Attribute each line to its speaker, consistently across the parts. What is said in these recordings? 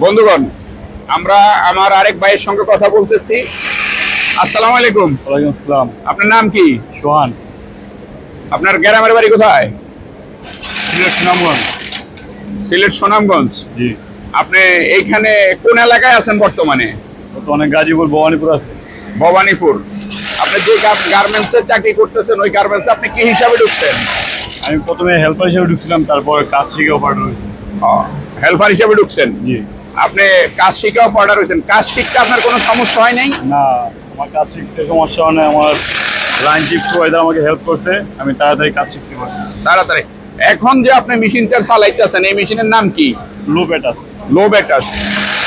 Speaker 1: বন্ধুগণ, আমরা আমার আরেক ভাইয়ের সঙ্গে কথা বলতেছি। আসসালামু আলাইকুম।
Speaker 2: ওয়ালাইকুম আসসালাম।
Speaker 1: আপনার নাম কি?
Speaker 2: সোহান।
Speaker 1: আপনার গ্রামের বাড়ি কোথায়?
Speaker 2: সিলেট সুনামগঞ্জ।
Speaker 1: সিলেট সুনামগঞ্জ।
Speaker 2: জি।
Speaker 1: আপনি এইখানে কোন এলাকায় আছেন বর্তমানে?
Speaker 2: অনেক গাজীপুর ভবানীপুর আছে।
Speaker 1: ভবানীপুর। আপনি যে গার্মেন্টসে চাকরি করতেছেন, ওই গার্মেন্টসে আপনি কি হিসাবে ঢুকছেন?
Speaker 2: আমি প্রথমে হেল্পার হিসেবে ঢুকছিলাম, তারপর কাজ শিখে অপারেটর হয়েছি।
Speaker 1: হেল্পার হিসাবে ঢুকছেন।
Speaker 2: জি।
Speaker 1: আপনি কাজ শিখে অপারেটর হয়েছেন। কাজ শিখতে আপনার কোনো সমস্যা হয় নাই?
Speaker 2: না, আমার কাজ শিখতে সমস্যা হয় না। আমার লাইন চিপ প্রোভাইডার আমাকে হেল্প করছে, আমি তাড়াতাড়ি কাজ শিখতে পারি।
Speaker 1: তাড়াতাড়ি। এখন যে আপনি মেশিনটা চালাইতেছেন, এই মেশিনের নাম কি?
Speaker 2: লো ব্যাটাস।
Speaker 1: লো ব্যাটাস।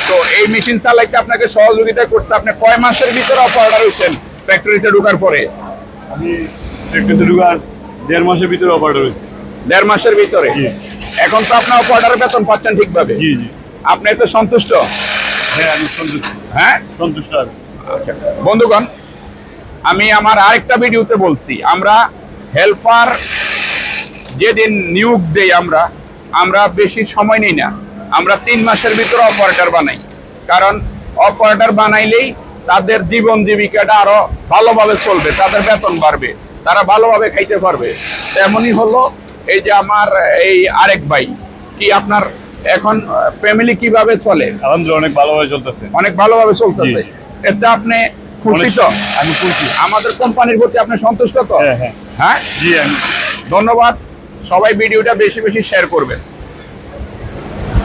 Speaker 1: তো এই মেশিন চালাইতে আপনাকে সহযোগিতা করছে। আপনি কয় মাসের ভিতরে অপারেটর হয়েছেন ফ্যাক্টরিতে ঢোকার পরে?
Speaker 2: আমি ফ্যাক্টরিতে ঢুকার 1.5 মাসের ভিতরে অপারেটর হয়েছি।
Speaker 1: 1.5 মাসের ভিতরে?
Speaker 2: জি।
Speaker 1: এখন তো আপনার অপারেটরের বেতন পাচ্ছেন ঠিকভাবে?
Speaker 2: জি জি।
Speaker 1: আপনি এতে সন্তুষ্ট?
Speaker 2: হ্যাঁ, আমি সন্তুষ্ট।
Speaker 1: হ্যাঁ,
Speaker 2: সন্তুষ্ট আমি।
Speaker 1: আচ্ছা। বন্ধুগণ, আমি আমার আরেকটা ভিডিওতে বলছি, আমরা হেল্পার যেদিন নিয়োগ দেই আমরা বেশি সময় নিই না। আমরা 3 মাসের ভিতরে অপারেটর বানাই। কারণ অপারেটর বানাইলেই তাদের জীবন জীবিকাটা আরো ভালোভাবে চলবে, তাদের বেতন বাড়বে, তারা ভালোভাবে খাইতে পারবে। তেমনই হলো এই যে আমার এই আরেক ভাই। কি আপনার এখন ফ্যামিলি কিভাবে চলে?
Speaker 2: আলহামদুলিল্লাহ অনেক ভালোভাবে চলতেছে।
Speaker 1: অনেক ভালোভাবে চলতেছে।
Speaker 2: জি।
Speaker 1: এতে আপনি খুশি তো?
Speaker 2: আমি খুশি।
Speaker 1: আমাদের কোম্পানির প্রতি আপনি সন্তুষ্ট তো?
Speaker 2: হ্যাঁ হ্যাঁ।
Speaker 1: হ্যাঁ,
Speaker 2: জি আমি।
Speaker 1: ধন্যবাদ। সবাই ভিডিওটা বেশি বেশি শেয়ার করবেন।